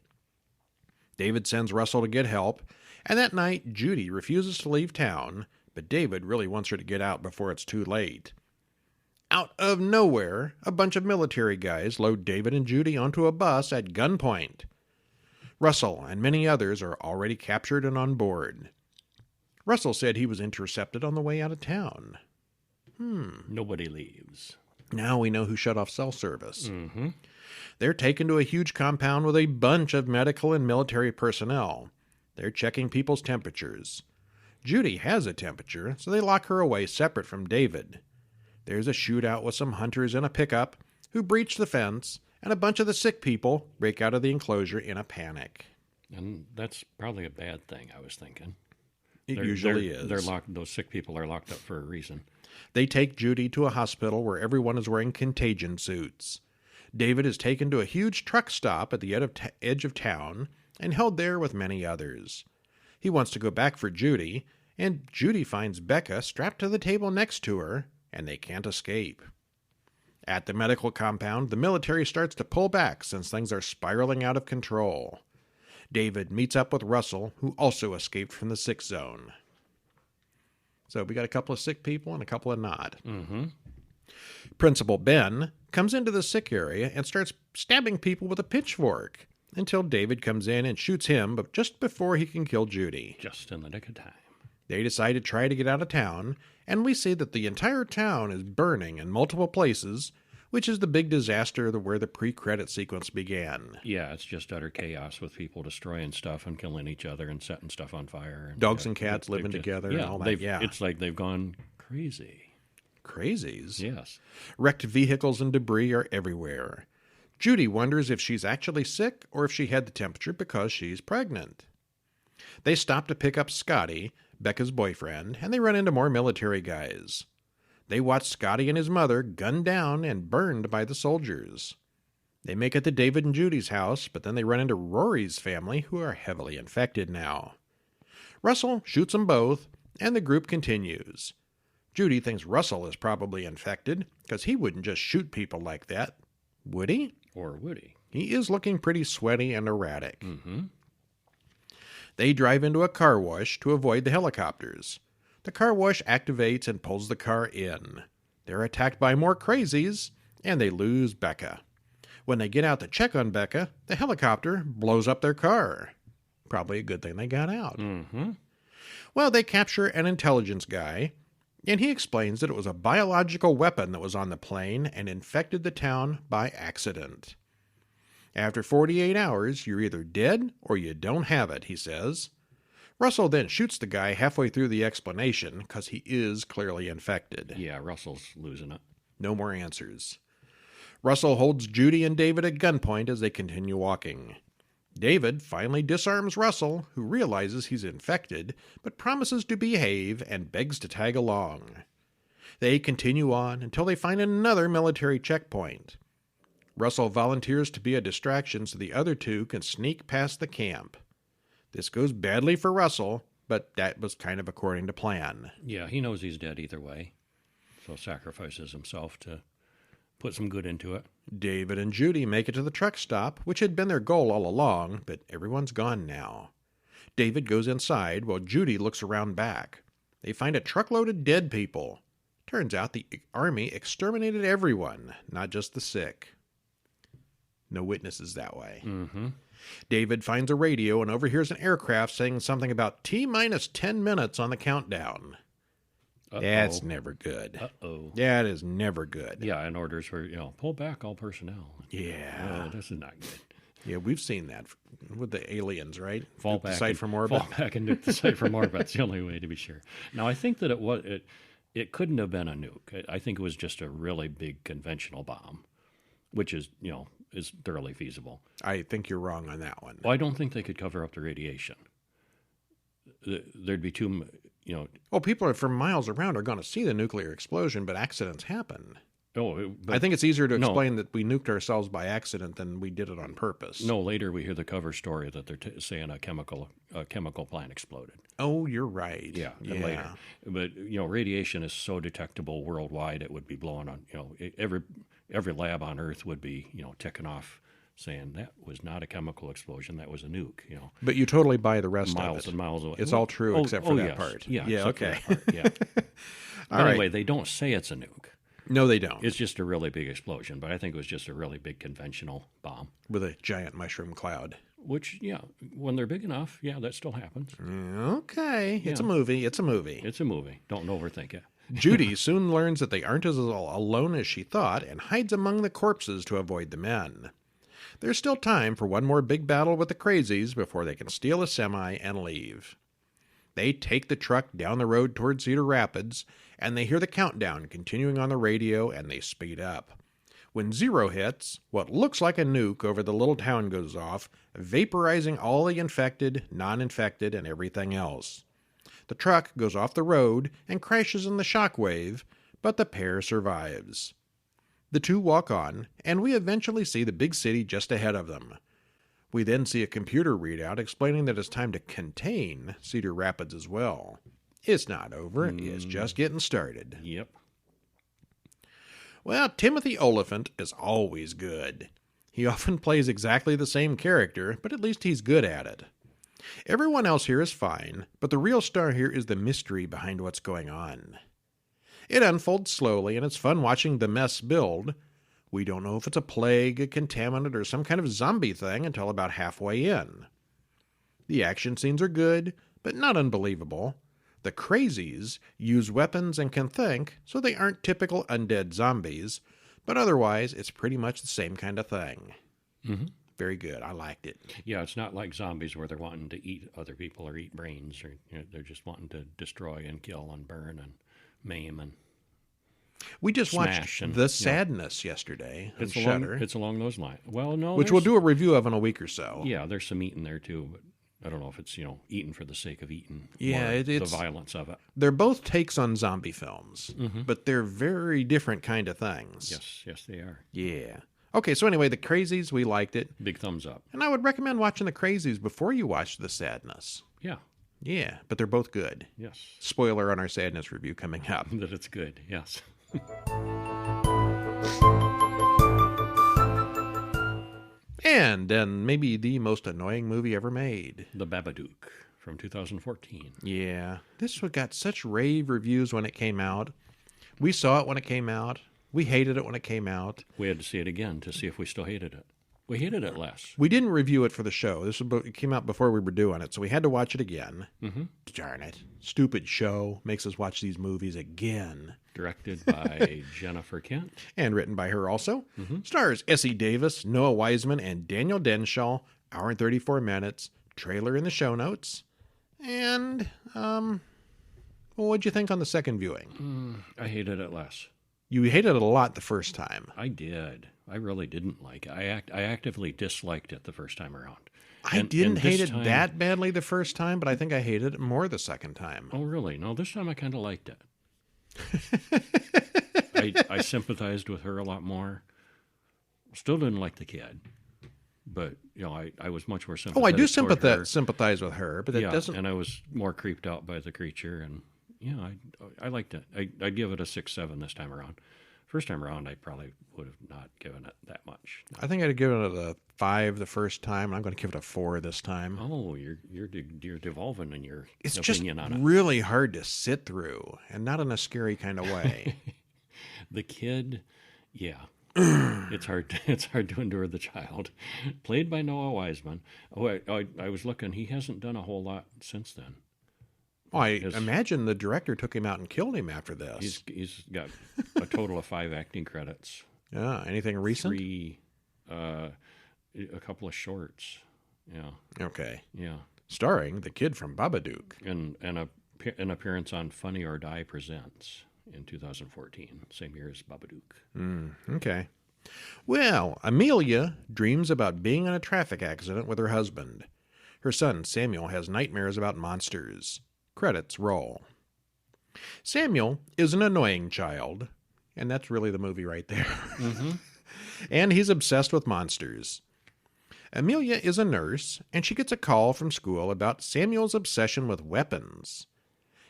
Speaker 1: David sends Russell to get help, and that night Judy refuses to leave town, but David really wants her to get out before it's too late. Out of nowhere, a bunch of military guys load David and Judy onto a bus at gunpoint. Russell and many others are already captured and on board. Russell said he was intercepted on the way out of town.
Speaker 2: Nobody leaves.
Speaker 1: Now we know who shut off cell service.
Speaker 2: Mm-hmm.
Speaker 1: They're taken to a huge compound with a bunch of medical and military personnel. They're checking people's temperatures. Judy has a temperature, so they lock her away separate from David. There's a shootout with some hunters in a pickup who breach the fence, and a bunch of the sick people break out of the enclosure in a panic.
Speaker 2: And that's probably a bad thing, I was thinking.
Speaker 1: It usually is.
Speaker 2: They're locked. Those sick people are locked up for a reason.
Speaker 1: They take Judy to a hospital where everyone is wearing contagion suits. David is taken to a huge truck stop at the edge of town and held there with many others. He wants to go back for Judy, and Judy finds Becca strapped to the table next to her, and they can't escape. At the medical compound, the military starts to pull back since things are spiraling out of control. David meets up with Russell, who also escaped from the sick zone. So we got a couple of sick people and a couple of not.
Speaker 2: Mm-hmm.
Speaker 1: Principal Ben comes into the sick area and starts stabbing people with a pitchfork until David comes in and shoots him, but just before he can kill Judy.
Speaker 2: Just in the nick of time.
Speaker 1: They decide to try to get out of town, and we see that the entire town is burning in multiple places, which is the big disaster where the pre-credit sequence began.
Speaker 2: Yeah, it's just utter chaos with people destroying stuff and killing each other and setting stuff on fire. And
Speaker 1: Dogs and cats living together and all that. Yeah,
Speaker 2: it's like they've gone crazy.
Speaker 1: Crazies?
Speaker 2: Yes.
Speaker 1: Wrecked vehicles and debris are everywhere. Judy wonders if she's actually sick or if she had the temperature because she's pregnant. They stop to pick up Scotty, Becca's boyfriend, and they run into more military guys. They watch Scotty and his mother gunned down and burned by the soldiers. They make it to David and Judy's house, but then they run into Rory's family, who are heavily infected now. Russell shoots them both, and the group continues. Judy thinks Russell is probably infected, because he wouldn't just shoot people like that, would he?
Speaker 2: Or would he?
Speaker 1: He is looking pretty sweaty and erratic.
Speaker 2: Mm-hmm.
Speaker 1: They drive into a car wash to avoid the helicopters. The car wash activates and pulls the car in. They're attacked by more crazies, and they lose Becca. When they get out to check on Becca, the helicopter blows up their car. Probably a good thing they got out.
Speaker 2: Mm-hmm.
Speaker 1: Well, they capture an intelligence guy, and he explains that it was a biological weapon that was on the plane and infected the town by accident. After 48 hours, you're either dead or you don't have it, he says. Russell then shoots the guy halfway through the explanation because he is clearly infected.
Speaker 2: Yeah, Russell's losing it.
Speaker 1: No more answers. Russell holds Judy and David at gunpoint as they continue walking. David finally disarms Russell, who realizes he's infected, but promises to behave and begs to tag along. They continue on until they find another military checkpoint. Russell volunteers to be a distraction so the other two can sneak past the camp. This goes badly for Russell, but that was kind of according to plan.
Speaker 2: Yeah, he knows he's dead either way, so sacrifices himself to put some good into it.
Speaker 1: David and Judy make it to the truck stop, which had been their goal all along, but everyone's gone now. David goes inside while Judy looks around back. They find a truckload of dead people. Turns out the army exterminated everyone, not just the sick. No witnesses that way.
Speaker 2: Mm-hmm.
Speaker 1: David finds a radio and overhears an aircraft saying something about T-minus 10 minutes on the countdown. That's never good.
Speaker 2: Uh-oh.
Speaker 1: That is never good.
Speaker 2: Yeah, and orders for, pull back all personnel.
Speaker 1: Yeah.
Speaker 2: Oh, this is not good.
Speaker 1: Yeah, we've seen that with the aliens, right?
Speaker 2: Fall
Speaker 1: Nuke
Speaker 2: back
Speaker 1: the site from orbit.
Speaker 2: Fall back and nuke the site from orbit. That's the only way to be sure. Now, I think that it couldn't have been a nuke. I think it was just a really big conventional bomb, which is, is thoroughly feasible.
Speaker 1: I think you're wrong on that one.
Speaker 2: Well, I don't think they could cover up the radiation. There'd be too,
Speaker 1: Well, people from miles around are going to see the nuclear explosion, but accidents happen.
Speaker 2: But
Speaker 1: I think it's easier to explain that we nuked ourselves by accident than we did it on purpose.
Speaker 2: No, later we hear the cover story that they're saying a chemical plant exploded.
Speaker 1: Oh, you're right.
Speaker 2: Yeah, and later. But radiation is so detectable worldwide; it would be blowing on. Every lab on Earth would be ticking off, saying that was not a chemical explosion; that was a nuke.
Speaker 1: But you totally buy the rest of it.
Speaker 2: Miles and miles away.
Speaker 1: It's all true except for that
Speaker 2: yes.
Speaker 1: part.
Speaker 2: Yeah.
Speaker 1: Okay.
Speaker 2: Part, yeah. Anyway, they don't say it's a nuke.
Speaker 1: No, they don't.
Speaker 2: It's just a really big explosion, but I think it was just a really big conventional bomb.
Speaker 1: With a giant mushroom cloud.
Speaker 2: Which, when they're big enough, that still happens.
Speaker 1: Okay. It's a movie. It's a movie.
Speaker 2: It's a movie. Don't overthink it.
Speaker 1: Judy soon learns that they aren't as alone as she thought and hides among the corpses to avoid the men. There's still time for one more big battle with the Crazies before they can steal a semi and leave. They take the truck down the road toward Cedar Rapids, and they hear the countdown continuing on the radio, and they speed up. When 0 hits, what looks like a nuke over the little town goes off, vaporizing all the infected, non-infected, and everything else. The truck goes off the road and crashes in the shockwave, but the pair survives. The two walk on, and we eventually see the big city just ahead of them. We then see a computer readout explaining that it's time to contain Cedar Rapids as well. It's not over. It's just getting started.
Speaker 2: Yep.
Speaker 1: Well, Timothy Olyphant is always good. He often plays exactly the same character, but at least he's good at it. Everyone else here is fine, but the real star here is the mystery behind what's going on. It unfolds slowly, and it's fun watching the mess build. We don't know if it's a plague, a contaminant, or some kind of zombie thing until about halfway in. The action scenes are good, but not unbelievable. The Crazies use weapons and can think, so they aren't typical undead zombies, but otherwise it's pretty much the same kind of thing.
Speaker 2: Mm-hmm.
Speaker 1: Very good. I liked it.
Speaker 2: Yeah, it's not like zombies where they're wanting to eat other people or eat brains, or they're just wanting to destroy and kill and burn and maim and
Speaker 1: we just
Speaker 2: smash
Speaker 1: watched The Sadness yesterday on Shudder.
Speaker 2: It's along those lines. Well, no,
Speaker 1: which we'll do a review of in a week or so.
Speaker 2: Yeah, there's some eating there too, but I don't know if it's eating for the sake of eating.
Speaker 1: Yeah, it's
Speaker 2: the violence of it.
Speaker 1: They're both takes on zombie films, but they're very different kind of things.
Speaker 2: Yes, they are.
Speaker 1: Yeah. Okay, so anyway, The Crazies, we liked it.
Speaker 2: Big thumbs up.
Speaker 1: And I would recommend watching The Crazies before you watch The Sadness.
Speaker 2: Yeah.
Speaker 1: Yeah, but they're both good.
Speaker 2: Yes.
Speaker 1: Spoiler on our Sadness review coming up.
Speaker 2: That it's good, yes.
Speaker 1: And then maybe the most annoying movie ever made.
Speaker 2: The Babadook from 2014.
Speaker 1: Yeah. This one got such rave reviews when it came out. We saw it when it came out. We hated it when it came out.
Speaker 2: We had to see it again to see if we still hated it. We hated it less.
Speaker 1: We didn't review it for the show. It came out before we were doing it, so we had to watch it again.
Speaker 2: Mm-hmm.
Speaker 1: Darn it. Stupid show makes us watch these movies again.
Speaker 2: Directed by Jennifer Kent.
Speaker 1: And written by her also.
Speaker 2: Mm-hmm.
Speaker 1: Stars Essie Davis, Noah Wiseman, and Daniel Denshaw. Hour and 34 minutes. Trailer in the show notes. And, well, what'd you think on the second viewing?
Speaker 2: I hated it less.
Speaker 1: You hated it a lot the first time.
Speaker 2: I did. I really didn't like it. I actively disliked it the first time around.
Speaker 1: I didn't hate it that badly the first time, but I think I hated it more the second time.
Speaker 2: Oh, really? No, this time I kind of liked it. I sympathized with her a lot more. Still didn't like the kid, but I was much more sympathetic.
Speaker 1: Oh, I do sympathize with her, but it doesn't.
Speaker 2: And I was more creeped out by the creature, and I liked it. I'd give it a 6-7 this time around. First time around, I probably would have not given it that much.
Speaker 1: I think I'd have given it a 5 the first time. I'm going to give it a 4 this time.
Speaker 2: Oh, you're devolving in your
Speaker 1: opinion
Speaker 2: on it.
Speaker 1: It's just really hard to sit through, and not in a scary kind of way.
Speaker 2: The kid, yeah. It's hard to endure the child. Played by Noah Wiseman. Oh, I was looking. He hasn't done a whole lot since then.
Speaker 1: I imagine the director took him out and killed him after this.
Speaker 2: He's got a total of 5 acting credits.
Speaker 1: Yeah, anything recent?
Speaker 2: 3, a couple of shorts. Yeah.
Speaker 1: Okay.
Speaker 2: Yeah.
Speaker 1: Starring the kid from Babadook.
Speaker 2: And an appearance on Funny or Die Presents in 2014, same year as Babadook.
Speaker 1: Okay. Well, Amelia dreams about being in a traffic accident with her husband. Her son, Samuel, has nightmares about monsters. Credits roll. Samuel is an annoying child, and that's really the movie right there.
Speaker 2: Mm-hmm.
Speaker 1: And he's obsessed with monsters. Amelia is a nurse, and she gets a call from school about Samuel's obsession with weapons.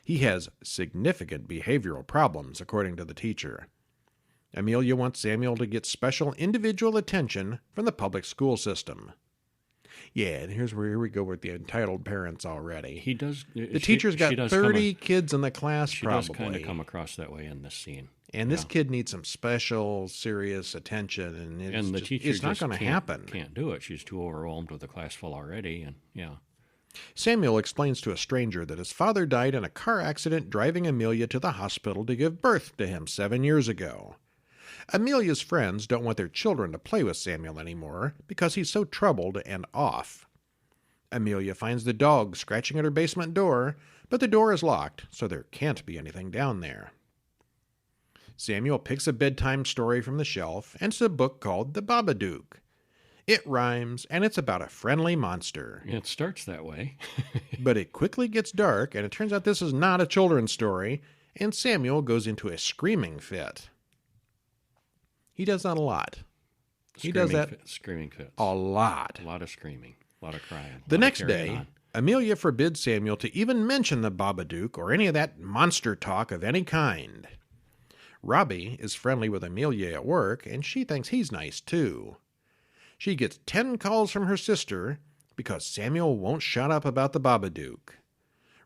Speaker 1: He has significant behavioral problems, according to the teacher. Amelia wants Samuel to get special individual attention from the public school system. Yeah, and here we go with the entitled parents already.
Speaker 2: He does.
Speaker 1: The teacher's got 30 kids in the class, probably.
Speaker 2: She does kind of come across that way in this scene.
Speaker 1: And this kid needs some special, serious attention, and
Speaker 2: the teacher
Speaker 1: it's not going to happen.
Speaker 2: Can't do it. She's too overwhelmed with the class full already, and
Speaker 1: Samuel explains to a stranger that his father died in a car accident driving Amelia to the hospital to give birth to him 7 years ago. Amelia's friends don't want their children to play with Samuel anymore because he's so troubled and off. Amelia finds the dog scratching at her basement door, but the door is locked, so there can't be anything down there. Samuel picks a bedtime story from the shelf, and it's a book called The Babadook. It rhymes, and it's about a friendly monster.
Speaker 2: It starts that way.
Speaker 1: But it quickly gets dark, and it turns out this is not a children's story, and Samuel goes into a screaming fit. He does that a lot. He does that
Speaker 2: screaming fits.
Speaker 1: A lot.
Speaker 2: A lot of screaming, a lot of crying.
Speaker 1: The next day, Amelia forbids Samuel to even mention the Babadook or any of that monster talk of any kind. Robbie is friendly with Amelia at work, and she thinks he's nice too. She gets 10 calls from her sister because Samuel won't shut up about the Babadook.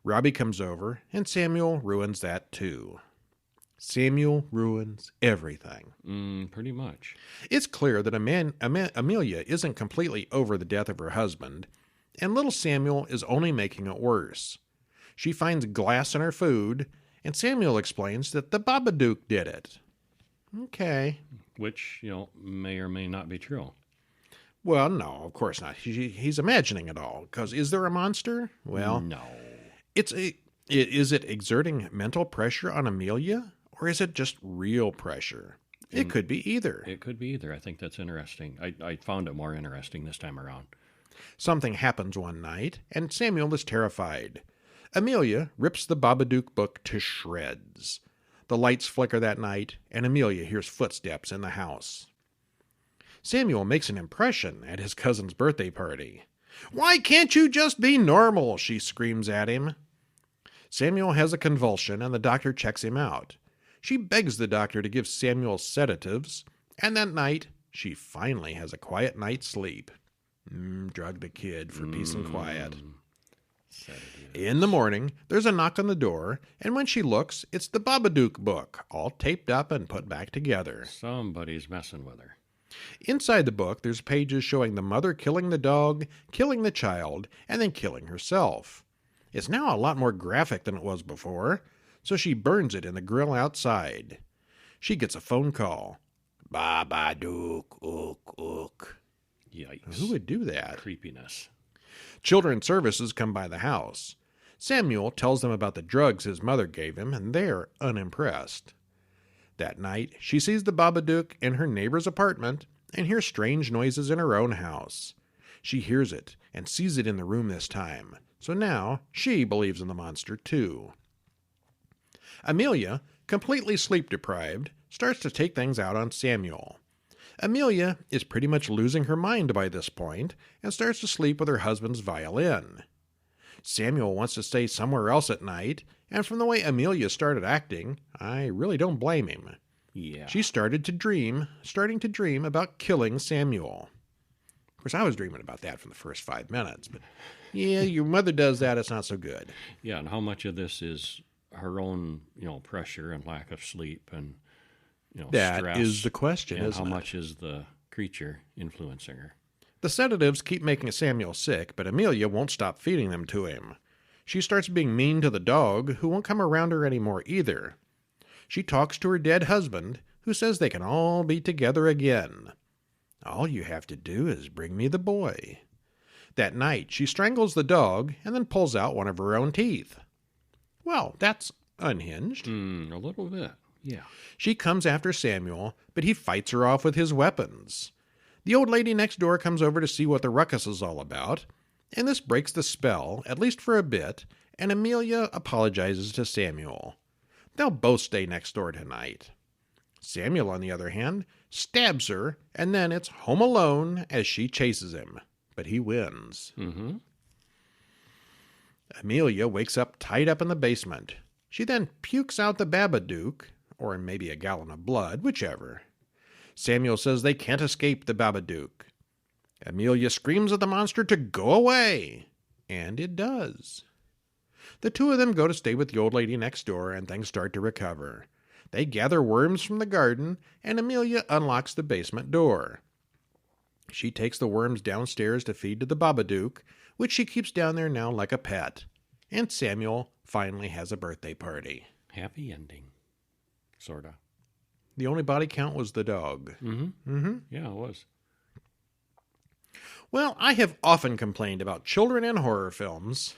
Speaker 1: Robbie comes over, and Samuel ruins that too. Samuel ruins everything.
Speaker 2: Pretty much.
Speaker 1: It's clear that Amelia isn't completely over the death of her husband, and little Samuel is only making it worse. She finds glass in her food, and Samuel explains that the Babadook did it. Okay.
Speaker 2: Which, may or may not be true.
Speaker 1: Well, no, of course not. He's imagining it all. Because is there a monster? Well,
Speaker 2: no.
Speaker 1: Is it exerting mental pressure on Amelia? Or is it just real pressure? It could be either.
Speaker 2: It could be either. I think that's interesting. I found it more interesting this time around.
Speaker 1: Something happens one night, and Samuel is terrified. Amelia rips the Babadook book to shreds. The lights flicker that night, and Amelia hears footsteps in the house. Samuel makes an impression at his cousin's birthday party. "Why can't you just be normal?" she screams at him. Samuel has a convulsion, and the doctor checks him out. She begs the doctor to give Samuel sedatives, and that night, she finally has a quiet night's sleep. Drug the kid for peace and quiet.
Speaker 2: Sedatives.
Speaker 1: In the morning, there's a knock on the door, and when she looks, it's the Babadook book, all taped up and put back together.
Speaker 2: Somebody's messing with her.
Speaker 1: Inside the book, there's pages showing the mother killing the dog, killing the child, and then killing herself. It's now a lot more graphic than it was before, so she burns it in the grill outside. She gets a phone call. Babadook, ook, ook.
Speaker 2: Yikes.
Speaker 1: Who would do that?
Speaker 2: Creepiness.
Speaker 1: Children's Services come by the house. Samuel tells them about the drugs his mother gave him, and they're unimpressed. That night, she sees the Babadook in her neighbor's apartment and hears strange noises in her own house. She hears it and sees it in the room this time, so now she believes in the monster too. Amelia, completely sleep-deprived, starts to take things out on Samuel. Amelia is pretty much losing her mind by this point and starts to sleep with her husband's violin. Samuel wants to stay somewhere else at night, and from the way Amelia started acting, I really don't blame him.
Speaker 2: Yeah.
Speaker 1: She starting to dream about killing Samuel. Of course, I was dreaming about that from the first 5 minutes, but yeah, your mother does that, it's not so good.
Speaker 2: Yeah, and how much of this is her own, pressure and lack of sleep and,
Speaker 1: that
Speaker 2: stress?
Speaker 1: That is the question,
Speaker 2: and
Speaker 1: isn't it?
Speaker 2: how much is the creature influencing her?
Speaker 1: The sedatives keep making Samuel sick, but Amelia won't stop feeding them to him. She starts being mean to the dog, who won't come around her anymore either. She talks to her dead husband, who says they can all be together again. All you have to do is bring me the boy. That night, she strangles the dog and then pulls out one of her own teeth. Well, that's unhinged.
Speaker 2: A little bit, yeah.
Speaker 1: She comes after Samuel, but he fights her off with his weapons. The old lady next door comes over to see what the ruckus is all about, and this breaks the spell, at least for a bit, and Amelia apologizes to Samuel. They'll both stay next door tonight. Samuel, on the other hand, stabs her, and then it's home alone as she chases him. But he wins.
Speaker 2: Mm-hmm.
Speaker 1: Amelia wakes up tied up in the basement. She then pukes out the Babadook, or maybe a gallon of blood, whichever. Samuel says they can't escape the Babadook. Amelia screams at the monster to go away, and it does. The two of them go to stay with the old lady next door, and things start to recover. They gather worms from the garden, and Amelia unlocks the basement door. She takes the worms downstairs to feed to the Babadook, which she keeps down there now like a pet. And Samuel finally has a birthday party.
Speaker 2: Happy ending. Sorta.
Speaker 1: The only body count was the dog.
Speaker 2: Yeah, it was.
Speaker 1: Well, I have often complained about children in horror films.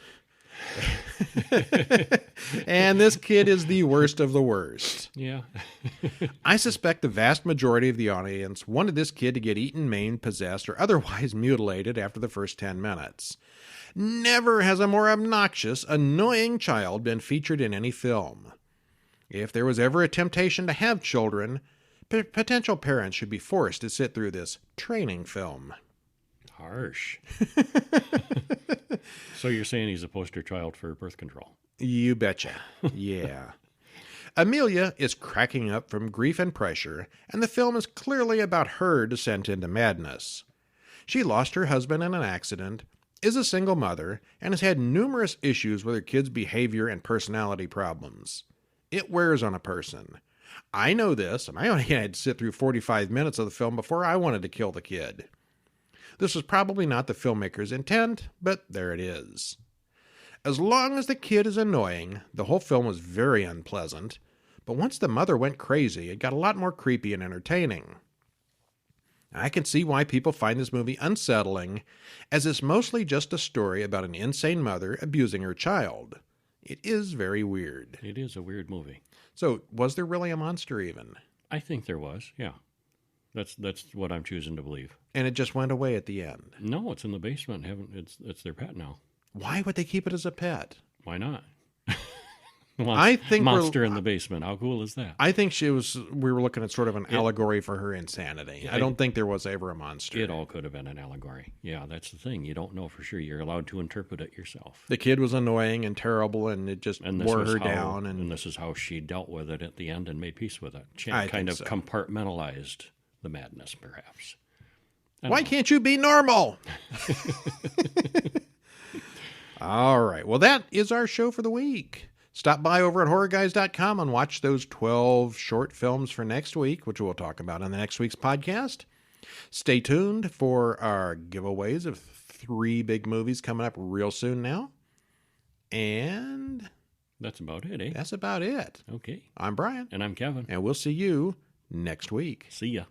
Speaker 1: And this kid is the worst of the worst.
Speaker 2: Yeah.
Speaker 1: I suspect the vast majority of the audience wanted this kid to get eaten, maimed, possessed, or otherwise mutilated after the first 10 minutes. Never has a more obnoxious, annoying child been featured in any film. If there was ever a temptation to have children, potential parents should be forced to sit through this training film.
Speaker 2: Harsh. So you're saying he's a poster child for birth control?
Speaker 1: You betcha. Yeah. Amelia is cracking up from grief and pressure, and the film is clearly about her descent into madness. She lost her husband in an accident, is a single mother, and has had numerous issues with her kids' behavior and personality problems. It wears on a person. I know this, and I only had to sit through 45 minutes of the film before I wanted to kill the kid. This was probably not the filmmaker's intent, but there it is. As long as the kid is annoying, the whole film was very unpleasant, but once the mother went crazy, it got a lot more creepy and entertaining. I can see why people find this movie unsettling, as it's mostly just a story about an insane mother abusing her child. It is very weird.
Speaker 2: It is a weird movie.
Speaker 1: So, was there really a monster even?
Speaker 2: I think there was, yeah. That's what I'm choosing to believe.
Speaker 1: And it just went away at the end?
Speaker 2: No, it's in the basement. It's their pet now.
Speaker 1: Why would they keep it as a pet?
Speaker 2: Why not?
Speaker 1: I think
Speaker 2: monster in the basement. How cool is that?
Speaker 1: I think we were looking at sort of an allegory for her insanity. I don't think there was ever a monster.
Speaker 2: It all could have been an allegory. Yeah, that's the thing. You don't know for sure. You're allowed to interpret it yourself.
Speaker 1: The kid was annoying and terrible, and it just wore her down.
Speaker 2: And this is how she dealt with it at the end and made peace with it. She
Speaker 1: I
Speaker 2: kind of
Speaker 1: think so.
Speaker 2: Compartmentalized the madness, perhaps.
Speaker 1: Why can't you be normal? All right. Well, that is our show for the week. Stop by over at horrorguys.com and watch those 12 short films for next week, which we'll talk about on the next week's podcast. Stay tuned for our giveaways of 3 big movies coming up real soon now. And
Speaker 2: that's about it, eh?
Speaker 1: That's about it.
Speaker 2: Okay.
Speaker 1: I'm Brian.
Speaker 2: And I'm Kevin.
Speaker 1: And we'll see you next week.
Speaker 2: See ya.